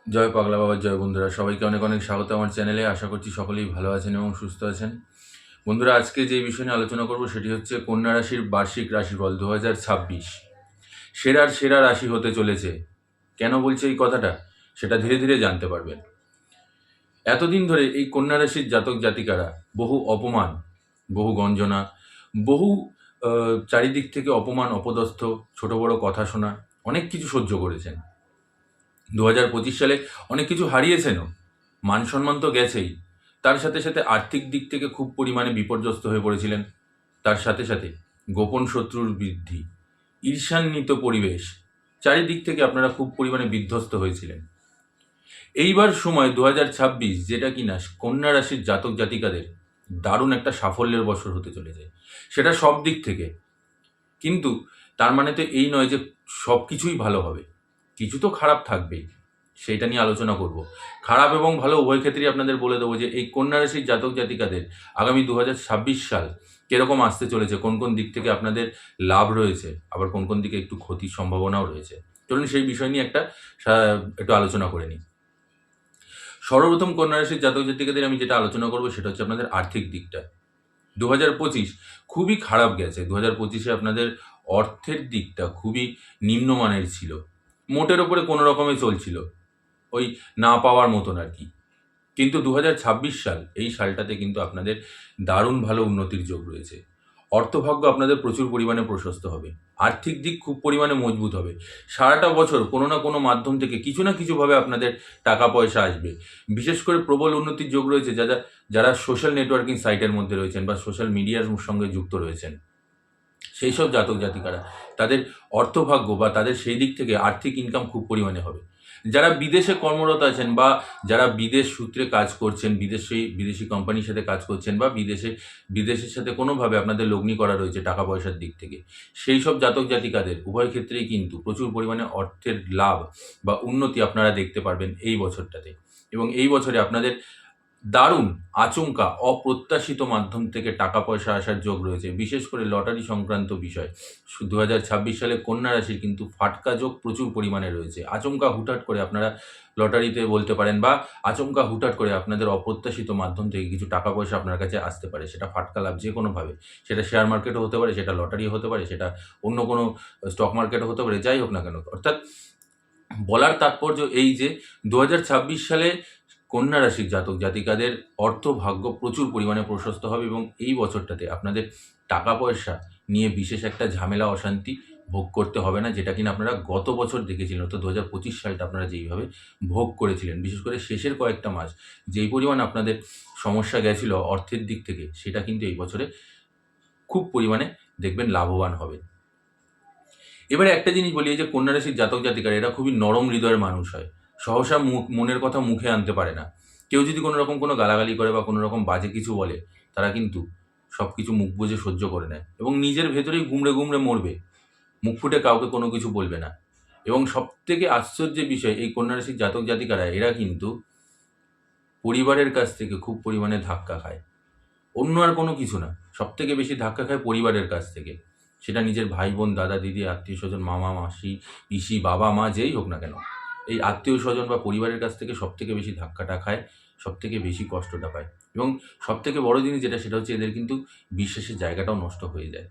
জয় পাগলা বাবার জয়। বন্ধুরা সবাইকে অনেক অনেক স্বাগত আমার চ্যানেলে। আশা করছি সকলেই ভালো আছেন এবং সুস্থ আছেন। বন্ধুরা, আজকে যে বিষয় নিয়ে আলোচনা করব সেটি হচ্ছে কন্যা রাশির বার্ষিক রাশিফল 2026। সেরার সেরা রাশি হতে চলেছে। কেন বলছে এই কথাটা সেটা ধীরে ধীরে জানতে পারবেন। এতদিন ধরে এই কন্যা রাশির জাতক জাতিকারা বহু অপমান, বহু গঞ্জনা, বহু চারিদিক থেকে অপমান, অপদস্থ, ছোট বড় কথা শোনা, অনেক কিছু সহ্য করেছেন। 2025 সালে অনেক কিছু হারিয়েছেনও। মান সম্মান তো গেছেই, তার সাথে সাথে আর্থিক দিক থেকে খুব পরিমাণে বিপর্যস্ত হয়ে পড়েছিলেন। তার সাথে সাথে গোপন শত্রুর বৃদ্ধি, ঈর্ষান্বিত পরিবেশ, চারিদিক থেকে আপনারা খুব পরিমাণে বিধ্বস্ত হয়েছিলেন। এইবার সময় 2026, যেটা কিনা কন্যা রাশির জাতক জাতিকাদের দারুণ একটা সাফল্যের বছর হতে চলেছে, সেটা সব দিক থেকে। কিন্তু তার মানে তো এই নয় যে সব কিছুই ভালো হবে, কিছু তো খারাপ থাকবেই। সেইটা নিয়ে আলোচনা করব। খারাপ এবং ভালো উভয় ক্ষেত্রেই আপনাদের বলে দেবো যে এই কন্যা রাশির জাতক জাতিকাদের আগামী 2026 সাল কিরকম আসতে চলেছে, কোন কোন দিক থেকে আপনাদের লাভ রয়েছে, আবার কোন কোন দিকে একটু ক্ষতির সম্ভাবনাও রয়েছে। চলুন সেই বিষয় নিয়ে একটু আলোচনা করে নিই। সর্বপ্রথম কন্যা রাশির জাতক জাতিকাদের আমি যেটা আলোচনা করবো সেটা হচ্ছে আপনাদের আর্থিক দিকটা। 2025 খুবই খারাপ গেছে। 2025-এ আপনাদের অর্থের দিকটা খুবই নিম্নমানের ছিল। মোটের ওপরে কোনো রকমে চলছিল, ওই না পাওয়ার মতন আর কি। কিন্তু 2026 সাল, এই সালটাতে কিন্তু আপনাদের দারুণ ভালো উন্নতির যোগ রয়েছে। অর্থভাগ্য আপনাদের প্রচুর পরিমাণে প্রশস্ত হবে। আর্থিক দিক খুব পরিমাণে মজবুত হবে। সারাটা বছর কোনো না কোনো মাধ্যম থেকে কিছু না কিছুভাবে আপনাদের টাকা পয়সা আসবে। বিশেষ করে প্রবল উন্নতির যোগ রয়েছে যারা সোশ্যাল নেটওয়ার্কিং সাইটের মধ্যে রয়েছেন বা সোশ্যাল মিডিয়ার সঙ্গে যুক্ত রয়েছেন, সেই সব জাতক জাতিকারা, তাদের অর্থভাগ্য বা তাদের সেই দিক থেকে আর্থিক ইনকাম খুব পরিমাণে হবে। যারা বিদেশে কর্মরত আছেন বা যারা বিদেশ সূত্রে কাজ করছেন, বিদেশি কোম্পানির সাথে কাজ করছেন বা বিদেশের সাথে কোনোভাবে আপনাদের লগ্নি করা রয়েছে টাকা পয়সার দিক থেকে, সেই সব জাতক জাতিকাদের উভয় ক্ষেত্রেই কিন্তু প্রচুর পরিমাণে অর্থের লাভ বা উন্নতি আপনারা দেখতে পারবেন এই বছরটাতে। এবং এই বছরে আপনাদের দারুণ আচমকা অপ্রত্যাশিত মাধ্যম থেকে টাকা পয়সা আসার যোগ রয়েছে। বিশেষ করে লটারি সংক্রান্ত বিষয় 2026 সালে কন্যা রাশির কিন্তু ফাটকা যোগ প্রচুর পরিমাণে রয়েছে। আচমকা হুটহাট করে আপনারা লটারিতে বলতে পারেন বা আচমকা হুটহাট করে আপনাদের অপ্রত্যাশিত মাধ্যম থেকে কিছু টাকা পয়সা আপনার কাছে আসতে পারে। সেটা ফাটকা লাভ যে কোনোভাবে। সেটা শেয়ার মার্কেটও হতে পারে, সেটা লটারিও হতে পারে, সেটা অন্য কোনো স্টক মার্কেটও হতে পারে, যাই হোক না কেন। অর্থাৎ বলার তাৎপর্য এই যে 2026 সালে কন্যা রাশির জাতক জাতিকাদের অর্থভাগ্য প্রচুর পরিমাণে প্রশস্ত হবে এবং এই বছরটাতে আপনাদের টাকা পয়সা নিয়ে বিশেষ একটা ঝামেলা অশান্তি ভোগ করতে হবে না, যেটা কিনা আপনারা গত বছর দেখেছিলেন। অর্থাৎ 2025 সালটা আপনারা যেইভাবে ভোগ করেছিলেন, বিশেষ করে শেষের কয়েকটা মাস যেই পরিমাণ আপনাদের সমস্যা গেছিল অর্থের দিক থেকে, সেটা কিন্তু এই বছরে খুব পরিমাণে দেখবেন লাভবান হবে। এবারে একটা জিনিস বলি, এই যে কন্যা রাশির জাতক জাতিকারা, এরা খুবই নরম হৃদয়ের মানুষ হয়। সহসা মনের কথা মুখে আনতে পারে না। কেউ যদি কোনো রকম কোনো গালাগালি করে বা কোনো রকম বাজে কিছু বলে, তারা কিন্তু সব কিছু মুখ বুজে সহ্য করে নেয় এবং নিজের ভেতরেই গুমড়ে গুমড়ে মরবে, মুখ ফুটে কাউকে কোনো কিছু বলবে না। এবং সবথেকে আশ্চর্যের বিষয়, এই কন্যা রাশির জাতক জাতিকারা এরা কিন্তু পরিবারের কাছ থেকে খুব পরিমাণে ধাক্কা খায়। অন্য আর কোনো কিছু না, সবথেকে বেশি ধাক্কা খায় পরিবারের কাছ থেকে। সেটা নিজের ভাই বোন, দাদা দিদি, আত্মীয়স্বজন, মামা মাসি, পিসি, বাবা মা, যেই হোক না কেন, এই আত্মীয়স্বজন বা পরিবারের কাছ থেকে সবথেকে বেশি ধাক্কাটা খায়, সবথেকে বেশি কষ্টটা পায়। এবং সবথেকে বড় জিনিস যেটা, সেটা হচ্ছে এদের কিন্তু বিশ্বাসের জায়গাটাও নষ্ট হয়ে যায়।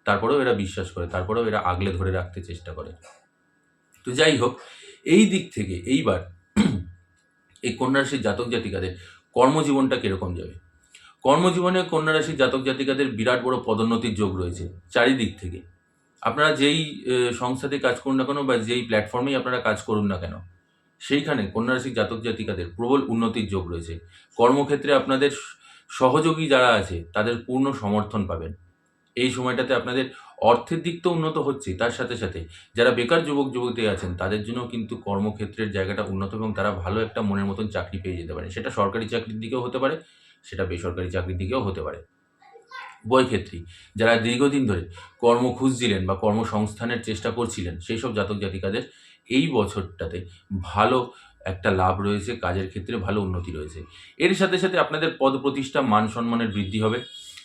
তারপরেও এরা বিশ্বাস করে, তারপরেও এরা আগলে ধরে রাখতে চেষ্টা করে। তো যাই হোক, এই দিক থেকে এইবার এই কন্যা রাশির জাতক জাতিকাদের কর্মজীবনটা কিরকম যাবে। কর্মজীবনে কন্যা রাশির জাতক জাতিকাদের বিরাট বড় পদোন্নতির যোগ রয়েছে চারিদিক থেকে। আপনারা যেই সংস্থাতে কাজ করুন না কেন বা যেই প্ল্যাটফর্মেই আপনারা কাজ করুন না কেন, সেইখানে কন্যা রাশির জাতক জাতিকাদের প্রবল উন্নতির যোগ রয়েছে। কর্মক্ষেত্রে আপনাদের সহযোগী যারা আছে তাদের পূর্ণ সমর্থন পাবেন। এই সময়টাতে আপনাদের অর্থের দিক তো উন্নত হচ্ছেই, তার সাথে সাথে যারা বেকার যুবক যুবতী আছেন তাদের জন্যও কিন্তু কর্মক্ষেত্রের জায়গাটা উন্নত এবং তারা ভালো একটা মনের মতন চাকরি পেয়ে যেতে পারে। সেটা সরকারি চাকরির দিকেও হতে পারে, সেটা বেসরকারি চাকরির দিকেও হতে পারে। উভয় ক্ষেত্রেই যারা দীর্ঘদিন ধরে কর্ম খুঁজছিলেন বা কর্মসংস্থানের চেষ্টা করছিলেন, সেই সব জাতক জাতিকাদের এই বছরটাতে ভালো একটা লাভ রয়েছে, কাজের ক্ষেত্রে ভালো উন্নতি রয়েছে। এর সাথে সাথে আপনাদের পদ প্রতিষ্ঠা, মান সম্মানের বৃদ্ধি হবে।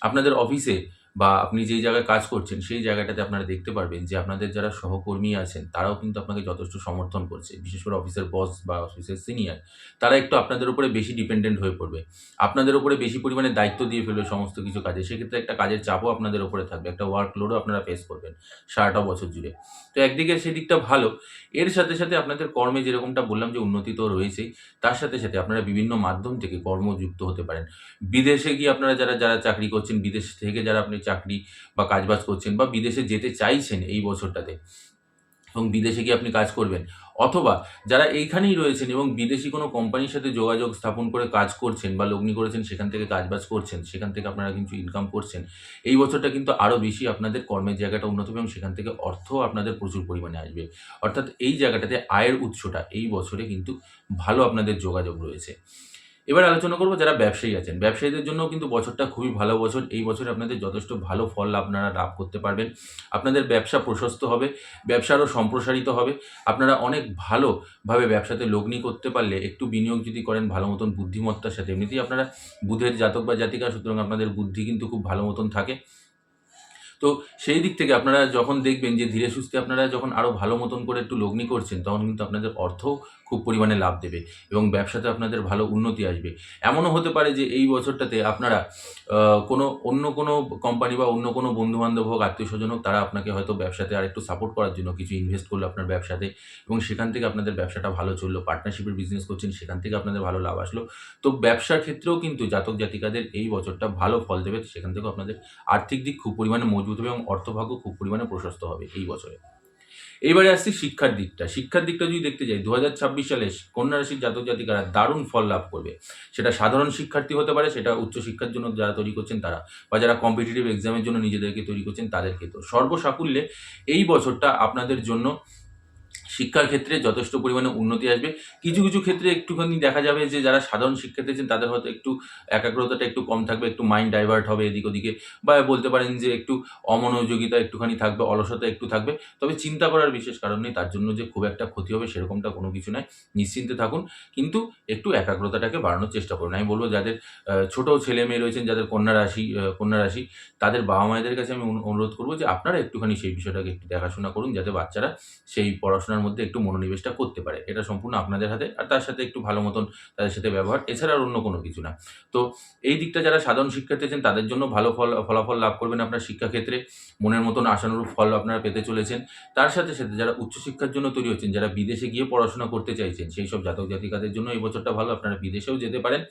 আপনাদের অফিসে বা আপনি যেই জায়গায় কাজ করছেন সেই জায়গাটাতে আপনারা দেখতে পারবেন যে আপনাদের যারা সহকর্মী আছেন তারাও কিন্তু আপনাকে যথেষ্ট সমর্থন করছে। বিশেষ করে অফিসের বস বা অফিসের সিনিয়র তারা একটু আপনাদের উপরে বেশি ডিপেন্ডেন্ট হয়ে পড়বে। আপনাদের উপরে বেশি পরিমাণে দায়িত্ব দিয়ে ফেলবে সমস্ত কিছু কাজে। সেক্ষেত্রে একটা কাজের চাপও আপনাদের উপরে থাকবে। একটা ওয়ার্কলোডও আপনারা ফেস করবেন সারাটা বছর জুড়ে। তো একদিকে সেদিকটা ভালো। এর সাথে, সাথে আপনাদের কর্মে যেরকমটা বললাম যে উন্নতি তো রয়েছেই। তার সাথে, সাথে আপনারা বিভিন্ন মাধ্যম থেকে কর্মযুক্ত হতে পারেন। বিদেশে গিয়ে আপনারা যারা চাকরি করছেন, বিদেশ থেকে যারা আপনি চাকরি বা কাজবাজ করছেন বা বিদেশে যেতে চাইছেন এই বছরটাতে এবং বিদেশে গিয়ে আপনি কাজ করবেন। অথবা যারা এইখানেই রয়েছেন এবং বিদেশি কোনো কোম্পানির সাথে যোগাযোগ স্থাপন করে কাজ করছেন বা লগ্নি করেছেন সেখান থেকে কাজবাজ করছেন, সেখান থেকে আপনারা কিন্তু ইনকাম করছেন। এই বছরটা কিন্তু আরো বেশি আপনাদের কর্মের জায়গাটা উন্নত হবে এবং সেখান থেকে অর্থও আপনাদের প্রচুর পরিমাণে আসবে। অর্থাৎ এই জায়গাটাতে আয়ের উৎসটা এই বছরে কিন্তু ভালো আপনাদের যোগাযোগ রয়েছে। এবার আলোচনা করব যারা ব্যবসায়ী আছেন। ব্যবসায়ীদের জন্যও কিন্তু বছরটা খুবই ভালো বছর। এই বছরে আপনাদের যথেষ্ট ভালো ফল আপনারা লাভ করতে পারবেন। আপনাদের ব্যবসা প্রশস্ত হবে, ব্যবসা আরও সম্প্রসারিত হবে। আপনারা অনেক ভালোভাবে ব্যবসাতে লগ্নি করতে পারলে একটু বিনিয়োগ যদি করেন ভালো মতন বুদ্ধিমত্তার সাথে, এমনিতেই আপনারা বুধের জাতক বা জাতিকা, সুতরাং আপনাদের বুদ্ধি কিন্তু খুব ভালো মতন থাকে। তো সেই দিক থেকে আপনারা যখন দেখবেন যে ধীরে সুস্থে আপনারা যখন আরও ভালো মতন করে একটু লগ্নি করছেন, তখন কিন্তু আপনাদের অর্থও খুব পরিমাণে লাভ দেবে এবং ব্যবসাতে আপনাদের ভালো উন্নতি আসবে। এমনও হতে পারে যে এই বছরটাতে আপনারা অন্য কোনো কোম্পানি বা অন্য কোনো বন্ধু-বান্ধব হোক, আত্মীয়স্বজন হোক, তারা আপনাকে হয়তো ব্যবসাতে আরেকটু সাপোর্ট করার জন্য কিছু ইনভেস্ট করলো আপনার ব্যবসাতে এবং সেখান থেকে আপনাদের ব্যবসাটা ভালো চললো। পার্টনারশিপের বিজনেস করছেন, সেখান থেকে আপনাদের ভালো লাভ আসলো। তো ব্যবসার ক্ষেত্রেও কিন্তু জাতক-জাতিকাদের এই বছরটা ভালো ফল দেবে। সেখান থেকেও আপনাদের আর্থিক দিক খুব পরিমাণে মজবুত হবে এবং অর্থভাগ্য খুব পরিমাণে প্রশস্ত হবে এই বছরে। এইবারে আসছি শিক্ষার দিকটা। শিক্ষার দিকটা যদি দেখতে যাই ২০২৬ সালে কন্যা রাশির জাতক জাতিকারা দারুণ ফল লাভ করবে। সেটা সাধারণ শিক্ষার্থী হতে পারে, সেটা উচ্চশিক্ষার জন্য যারা তৈরি করছেন তারা, বা যারা কম্পিটিটিভ এক্সামের জন্য নিজেদেরকে তৈরি করছেন তাদের ক্ষেত্রেও। সর্বসাকুল্যে এই বছরটা আপনাদের জন্য শিক্ষার ক্ষেত্রে যথেষ্ট পরিমাণে উন্নতি আসবে। কিছু, কিছু ক্ষেত্রে একটুখানি দেখা যাবে যে যারা সাধারণ শিক্ষার্থী আছেন তাদের হয়তো একটু একাগ্রতাটা একটু কম থাকবে, একটু মাইন্ড ডাইভার্ট হবে এদিক ওদিকে, বা বলতে পারেন যে একটু অমনোযোগিতা একটুখানি থাকবে, অলসতা একটু থাকবে। তবে চিন্তা করার বিশেষ কারণ নেই, তার জন্য যে খুব একটা ক্ষতি হবে সেরকমটা কোনো কিছু নয়। নিশ্চিন্তে থাকুন, কিন্তু একটু একাগ্রতাটাকে বাড়ানোর চেষ্টা করুন। আমি বলব যাদের ছোট ছেলেমেয়ে রয়েছেন, যাদের কন্যা রাশি, তাদের বাবা-মায়েদের কাছে আমি অনুরোধ করব যে আপনারা একটুখানি সেই বিষয়টাকে একটু দেখাশোনা করুন যাতে বাচ্চারা সেই পড়াশোনার মধ্যে একটু মনোনিবেশটা করতে পারে। এটা সম্পূর্ণ আপনাদের হাতে। আর তার সাথে একটু ভালো মতন তাদের সাথে ব্যবহার। এছাড়া আর অন্য কোনো কিছু না। তো এই দিকটা যারা সাধারণ শিক্ষার্থী আছেন তাদের জন্য ভালো ফলাফল লাভ করবেন আপনার শিক্ষাক্ষেত্রে। মনের মতন আশানুরূপ ফল আপনারা পেতে চলেছেন। তার সাথে, সাথে যারা উচ্চশিক্ষার জন্য তৈরি হচ্ছেন, যারা বিদেশে গিয়ে পড়াশোনা করতে চাইছেন, সেইসব জাতক জাতিকাদের জন্য এই বছরটা ভালো। আপনারা বিদেশেও যেতে পারেন।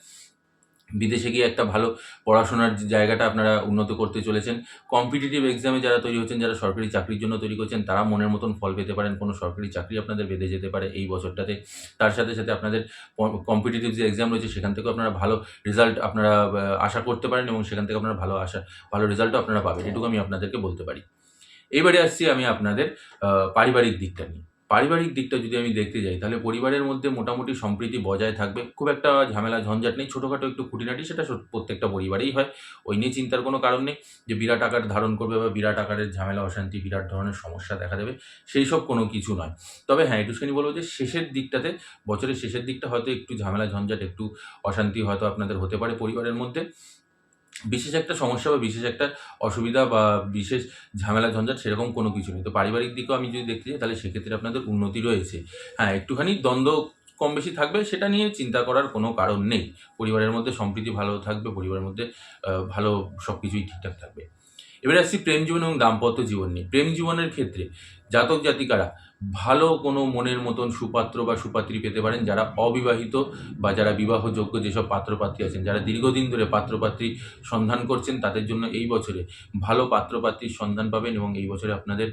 বিদেশে গিয়ে একটা ভালো পড়াশোনার যে জায়গাটা আপনারা উন্নত করতে চলেছেন। কম্পিটিটিভ এক্সামে যারা তৈরি হচ্ছেন, যারা সরকারি চাকরির জন্য তৈরি করছেন, তারা মনের মতন ফল পেতে পারেন। কোনো সরকারি চাকরি আপনাদের বেঁধে যেতে পারে এই বছরটাতে। তার সাথে, সাথে আপনাদের কম্পিটিটিভ যে এক্সাম রয়েছে সেখান থেকেও আপনারা ভালো রেজাল্ট আপনারা আশা করতে পারেন এবং সেখান থেকে আপনারা ভালো রেজাল্টও আপনারা পাবেন। এটুকু আমি আপনাদেরকে বলতে পারি। এবারে আসছি আমি আপনাদের পারিবারিক দিকটা নিয়ে। পারিবারিক দিকটা যদি আমি দেখতে যাই, তাহলে পরিবারের মধ্যে মোটামুটি সম্প্রীতি বজায় থাকবে। খুব একটা ঝামেলা ঝঞ্ঝাট নেই। ছোটখাটো একটু খুঁটিনাটি সেটা প্রত্যেকটা পরিবারেই হয়। ওই নিয়ে চিন্তার কোনো কারণ নেই যে বিরাট আকার ধারণ করবে বা বিরাট আকারের ঝামেলা অশান্তি, বিরাট ধরনের সমস্যা দেখা দেবে। সেইসব কোনো কিছু নয়। তবে হ্যাঁ, একটুখানি বলব যে শেষের দিকটাতে, বছরের শেষের দিকটা হয়তো একটু ঝামেলা ঝঞ্ঝাট, একটু অশান্তি হয়তো আপনাদের হতে পারে পরিবারের মধ্যে। বিশেষ একটা সমস্যা বা বিশেষ একটা অসুবিধা বা বিশেষ ঝামেলা ঝঞ্ঝাট সেরকম কোনো কিছু নেই। তো পারিবারিক দিকেও আমি যদি দেখতে যাই তাহলে সেক্ষেত্রে আপনাদের উন্নতি রয়েছে। হ্যাঁ, একটুখানি দ্বন্দ্ব কম বেশি থাকবে, সেটা নিয়ে চিন্তা করার কোনো কারণ নেই। পরিবারের মধ্যে সম্প্রীতি ভালো থাকবে, পরিবারের মধ্যে ভালো সবকিছুই ঠিকঠাক থাকবে। এবারে আসছি প্রেম জীবন এবং দাম্পত্য জীবন নিয়ে। প্রেম জীবনের ক্ষেত্রে জাতক জাতিকারা ভালো কোনো মনের মতন সুপাত্র বা সুপাত্রী পেতে পারেন, যারা অবিবাহিত বা যারা বিবাহযোগ্য যেসব পাত্রপাত্রী আছেন, যারা দীর্ঘদিন ধরে পাত্রপাত্রী সন্ধান করছেন, তাদের জন্য এই বছরে ভালো পাত্রপাত্রীর সন্ধান পাবেন এবং এই বছরে আপনাদের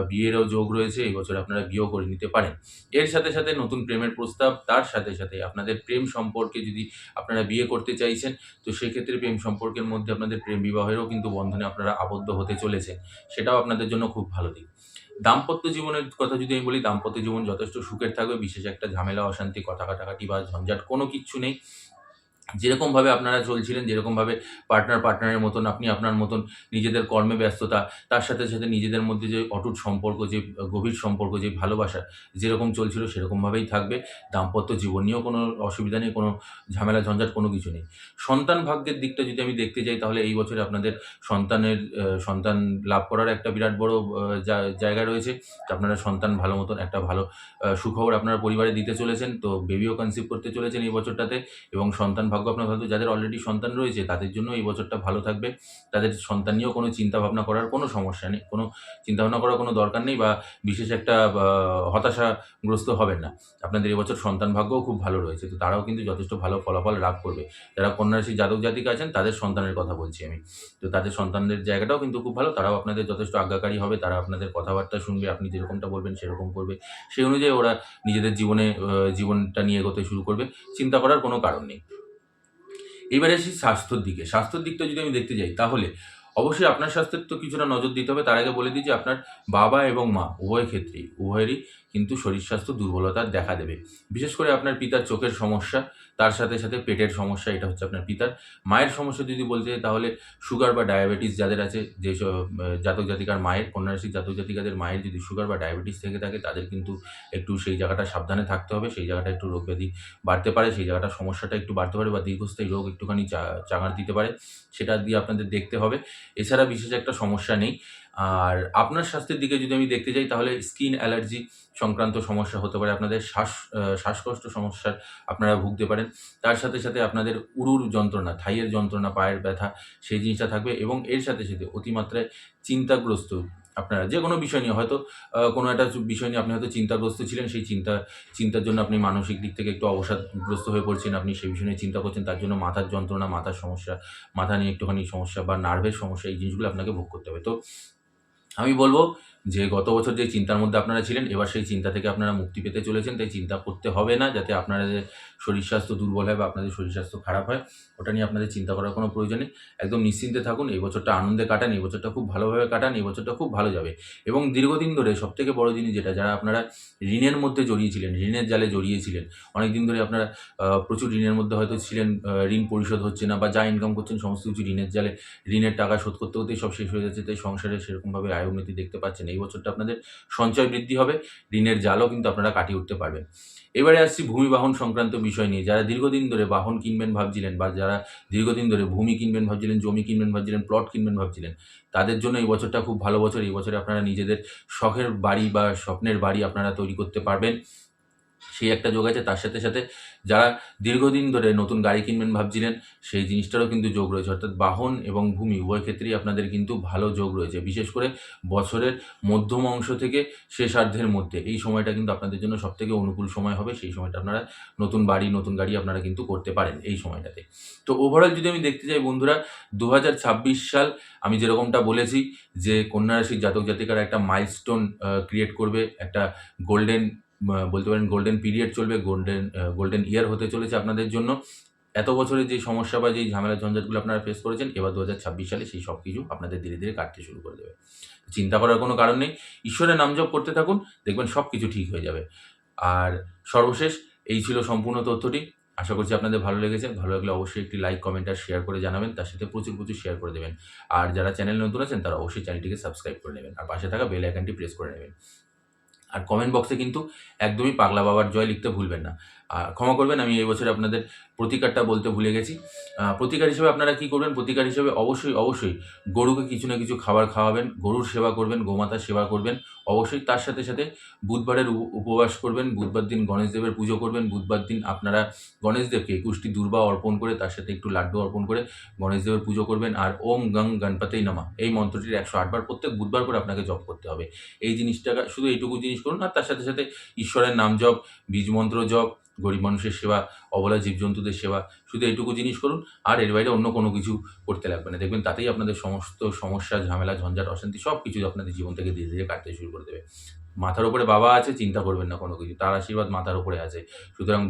বিয়েরও যোগ রয়েছে। এই বছরে আপনারা বিয়েও করে নিতে পারেন। এর সাথে, সাথে নতুন প্রেমের প্রস্তাব, তার সাথে, সাথে আপনাদের প্রেম সম্পর্কে যদি আপনারা বিয়ে করতে চাইছেন, তো সেক্ষেত্রে প্রেম সম্পর্কের মধ্যে আপনাদের প্রেম বিবাহেরও কিন্তু বন্ধনে আপনারা আবদ্ধ হতে চলেছেন। সেটাও আপনাদের জন্য খুব ভালো দিক। দাম্পত্য জীবনের কথা যদি আমি বলি, দাম্পত্য জীবন যথেষ্ট সুখের থাকবে। বিশেষ একটা ঝামেলা, অশান্তি, কথা কাটাকাটি বা ঝঞ্ঝাট কোনো কিচ্ছু নেই। যেরকমভাবে আপনারা চলছিলেন, যেরকমভাবে পার্টনারের মতন, আপনি আপনার মতন নিজেদের কর্মে ব্যস্ততা, তার সাথে, সাথে নিজেদের মধ্যে যে অটুট সম্পর্ক, যে গভীর সম্পর্ক, যে ভালোবাসা যেরকম চলছিল সেরকমভাবেই থাকবে। দাম্পত্য জীবন নিয়েও কোনো অসুবিধা নেই, কোনো ঝামেলা ঝঞ্ঝাট কোনো কিছু নেই। সন্তান ভাগ্যের দিকটা যদি আমি দেখতে যাই তাহলে এই বছরে আপনাদের সন্তান লাভ করার একটা বিরাট বড় জায়গা রয়েছে। আপনারা সন্তান ভালো মতন একটা ভালো সুখবর আপনার পরিবারে দিতে চলেছেন। তো বেবিও কনসিভ করতে চলেছেন এই বছরটাতে। এবং সন্তান ভাগ্য আপনার ভালো, যাদের অলরেডি সন্তান রয়েছে তাদের জন্য এই বছরটা ভালো থাকবে। তাদের সন্তান নিয়েও কোনো চিন্তাভাবনা করার কোনো সমস্যা নেই। কোনো চিন্তাভাবনা করার কোনো দরকার নেই বা বিশেষ একটা হতাশাগ্রস্ত হবেন না। আপনাদের এবছর সন্তান ভাগ্যও খুব ভালো রয়েছে। তো তারাও কিন্তু যথেষ্ট ভালো ফলাফল লাভ করবে। যারা কন্যা রাশির জাতক জাতিকা আছেন তাদের সন্তানের কথা বলছি আমি। তো তাদের সন্তানদের জায়গাটাও কিন্তু খুব ভালো। তারাও আপনাদের যথেষ্ট আজ্ঞাকারী হবে। তারা আপনাদের কথাবার্তা শুনবে। আপনি যেরকমটা বলবেন সেরকম করবে। সেই অনুযায়ী ওরা নিজেদের জীবনটা নিয়ে এগোতে শুরু করবে। চিন্তা করার কোনো কারণ নেই। এবারে আসি স্বাস্থ্যর দিকে। স্বাস্থ্যর দিকটা যদি আমি দেখতে যাই তাহলে অবশ্যই আপনার স্বাস্থ্যের তো কিছুটা নজর দিতে হবে। তার আগে বলে দিই যে আপনার বাবা এবং মা উভয়েরই কিন্তু শরীর স্বাস্থ্য দুর্বলতার দেখা দেবে। বিশেষ করে আপনার পিতার চোখের সমস্যা, তার সাথে, সাথে পেটের সমস্যা, এটা হচ্ছে আপনার পিতার। মায়ের সমস্যা যদি বলতে যাই তাহলে সুগার বা ডায়াবেটিস যাদের আছে, যেসব জাতক জাতিকার মায়ের, কন্যা রাশির জাতক জাতিকাদের মায়ের যদি সুগার বা ডায়াবেটিস থেকে থাকে তাদের কিন্তু একটু সেই জায়গাটা সাবধানে থাকতে হবে। সেই জায়গাটা একটু রোগ ব্যাধি বাড়তে পারে, সেই জায়গাটা সমস্যাটা একটু বাড়তে পারে বা দীর্ঘস্থায়ী রোগ একটুখানি চাঙার দিতে পারে। সেটা দিয়ে আপনাদের দেখতে হবে। এছাড়া বিশেষ একটা সমস্যা নেই। আর আপনার স্বাস্থ্যের দিকে যদি আমি দেখতে যাই তাহলে স্কিন অ্যালার্জি সংক্রান্ত সমস্যা হতে পারে। আপনাদের শ্বাসকষ্ট সমস্যার আপনারা ভুগতে পারেন। তার সাথে, সাথে আপনাদের উরুর যন্ত্রণা, থাইয়ের যন্ত্রণা, পায়ের ব্যথা সেই জিনিসটা থাকবে এবং এর সাথে, সাথে অতিমাত্রায় চিন্তাগ্রস্ত আপনারা যেকোনো বিষয় নিয়ে হয়তো কোনো একটা বিষয় নিয়ে আপনি হয়তো চিন্তাগ্রস্ত ছিলেন। সেই চিন্তার জন্য আপনি মানসিক দিক থেকে একটু অবসাদগ্রস্ত হয়ে পড়ছেন। আপনি সেই বিষয় নিয়ে চিন্তা করছেন। তার জন্য মাথার যন্ত্রণা, মাথার সমস্যা, মাথা নিয়ে একটুখানি সমস্যা বা নার্ভের সমস্যা, এই জিনিসগুলো আপনাকে ভোগ করতে হবে। তো আমি বলব যে গত বছর যে চিন্তার মধ্যে আপনারা ছিলেন, এবার সেই চিন্তা থেকে আপনারা মুক্তি পেতে চলেছেন। তাই চিন্তা করতে হবে না যাতে আপনাদের শরীর স্বাস্থ্য দুর্বল হয় বা আপনাদের শরীর স্বাস্থ্য খারাপ হয়। ওটা নিয়ে আপনাদের চিন্তা করার কোনো প্রয়োজন নেই। একদম নিশ্চিন্তে থাকুন। এই বছরটা আনন্দে কাটান, এই বছরটা খুব ভালোভাবে কাটান, এই বছরটা খুব ভালো যাবে। এবং দীর্ঘদিন ধরে সবথেকে বড় জিনিস যেটা, যারা আপনারা ঋণের মধ্যে জড়িয়েছিলেন, ঋণের জালে জড়িয়েছিলেন, অনেকদিন ধরে আপনারা প্রচুর ঋণের মধ্যে হয়তো ছিলেন, ঋণ পরিশোধ হচ্ছে না বা যা ইনকাম করছেন সমস্ত কিছু ঋণের জালে, ঋণের টাকা শোধ করতে, করতেই সব শেষ হয়ে যাচ্ছে। তাই সংসারে সেরকমভাবে আয় উন্নতি দেখতে পাচ্ছেন। এই বছরটা আপনাদের সঞ্চয় বৃদ্ধি হবে, ঋণের জালও কিন্তু আপনারা কাটিয়ে উঠতে পারবেন। এবারে আসছি ভূমি বাহন সংক্রান্ত বিষয় নিয়ে। যারা দীর্ঘদিন ধরে বাহন কিনবেন ভাবছিলেন বা যারা দীর্ঘদিন ধরে ভূমি কিনবেন ভাবছিলেন, জমি কিনবেন ভাবছিলেন, প্লট কিনবেন ভাবছিলেন, তাদের জন্য এই বছরটা খুব ভালো বছর। এই বছরে আপনারা নিজেদের শখের বাড়ি বা স্বপ্নের বাড়ি আপনারা তৈরি করতে পারবেন। সেই একটা যোগ আছে। তার সাথে, সাথে যারা দীর্ঘদিন ধরে নতুন গাড়ি কিনবেন ভাবছিলেন, সেই জিনিসটারও কিন্তু যোগ রয়েছে। অর্থাৎ বাহন এবং ভূমি উভয় ক্ষেত্রেই আপনাদের কিন্তু ভালো যোগ রয়েছে। বিশেষ করে বছরের মধ্যম অংশ থেকে শেষার্ধের মধ্যে এই সময়টা কিন্তু আপনাদের জন্য সবথেকে অনুকূল সময় হবে। সেই সময়টা আপনারা নতুন বাড়ি, নতুন গাড়ি আপনারা কিন্তু করতে পারেন এই সময়টাতে। তো ওভারঅল যদি আমি দেখতে যাই বন্ধুরা, ২০২৬ সাল আমি যেরকমটা বলেছি যে কন্যা রাশির জাতক জাতিকারা একটা মাইলস্টোন ক্রিয়েট করবে, একটা গোল্ডেন বলতে পারেন গোল্ডেন পিরিয়ড চলবে, গোল্ডেন ইয়ার হতে চলেছে আপনাদের জন্য। এত বছরের যে সমস্যা বা যেই ঝামেলা ঝঞ্ঝাটগুলো আপনারা ফেস করেছেন, এবার ২০২৬ সালে সেই সব কিছু আপনাদের ধীরে, ধীরে কাটতে শুরু করে দেবে। চিন্তা করার কোনো কারণ নেই। ঈশ্বরের নাম জপ করতে থাকুন, দেখবেন সব কিছু ঠিক হয়ে যাবে। আর সর্বশেষ এই ছিল সম্পূর্ণ তথ্যটি। আশা করছি আপনাদের ভালো লেগেছে। ভালো লাগলে অবশ্যই একটি লাইক, কমেন্ট আর শেয়ার করে জানাবেন। তার সাথে প্রচুর, প্রচুর শেয়ার করে দেবেন। আর যারা চ্যানেলে নতুন আছেন তারা অবশ্যই চ্যানেলটিকে সাবস্ক্রাইব করে নেবেন। আর পাশে থাকা বেল আইকনটি প্রেস করে নেবেন। আর কমেন্ট বক্সে কিন্তু একদমই পাগলা বাবার জয় লিখতে ভুলবেন না। আর ক্ষমা করবেন, আমি এই বছর আপনাদের প্রতিকারটা বলতে ভুলে গেছি। প্রতিকার হিসেবে আপনারা কী করবেন? প্রতিকার হিসেবে অবশ্যই গরুকে কিছু না কিছু খাবার খাওয়াবেন, গরুর সেবা করবেন, গোমাতার সেবা করবেন। অবশ্যই তার সাথে, সাথে বুধবারের উপবাস করবেন, বুধবার দিন গণেশদেবের পুজো করবেন। বুধবার দিন আপনারা গণেশদেবকে ২১টি দূর্বা অর্পণ করে তার সাথে একটু লাড্ডু অর্পণ করে গণেশদেবের পুজো করবেন। আর ওম গং গণপতেই নমঃ এই মন্ত্রটির ১০৮ বার প্রত্যেক বুধবার করে আপনাকে জপ করতে হবে। এই জিনিসটা শুধু এইটুকু জিনিস করুন। আর তার সাথে, সাথে ঈশ্বরের নাম জপ, বীজমন্ত্র জপ, গরিব মানুষের সেবা, অবলা জীবজন্তুদের সেবা, শুধু এইটুকু জিনিস করুন। আর এর বাইরে অন্য কোনো কিছু করতে লাগবে না। দেখবেন তাতেই আপনাদের সমস্ত সমস্যা, ঝামেলা, ঝঞ্ঝাট, অশান্তি সব কিছু আপনাদের জীবন থেকে ধীরে, ধীরে কাটতে শুরু করে দেবে। মাথার উপরে বাবা আছে, চিন্তা করবেন না কোনো কিছু। তার আশীর্বাদ মাথার উপরে আছে। সুতরাং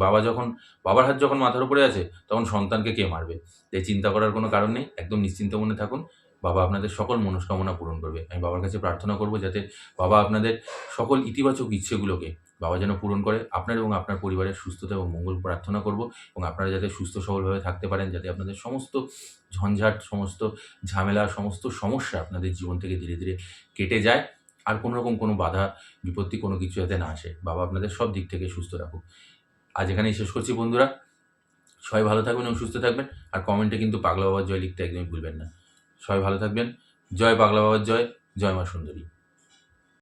বাবার হাত যখন মাথার উপরে আছে, তখন সন্তানকে কে মারবে? তাই চিন্তা করার কোনো কারণ নেই। একদম নিশ্চিন্ত মনে থাকুন। বাবা আপনাদের সকল মনস্কামনা পূরণ করবে। আমি বাবার কাছে প্রার্থনা করব যাতে বাবা আপনাদের সকল ইতিবাচক ইচ্ছেগুলোকে বাবা যেন পূরণ করে। আপনার এবং আপনার পরিবারের সুস্থতা এবং মঙ্গল প্রার্থনা করব এবং আপনারা যাতে সুস্থ সবলভাবে থাকতে পারেন, যাতে আপনাদের সমস্ত ঝঞ্ঝাট, সমস্ত ঝামেলা, সমস্ত সমস্যা আপনাদের জীবন থেকে ধীরে, ধীরে কেটে যায়। আর কোনো রকম কোনো বাধা, বিপত্তি কোনো কিছু যাতে না আসে। বাবা আপনাদের সব দিক থেকে সুস্থ রাখুক। আজ এখানেই শেষ করছি বন্ধুরা। সবাই ভালো থাকবেন এবং সুস্থ থাকবেন। আর কমেন্টে কিন্তু পাগলা বাবার জয় লিখতে একদমই ভুলবেন না। সবাই ভালো থাকবেন। জয় পাগলা বাবার জয়, জয় মা সুন্দরী।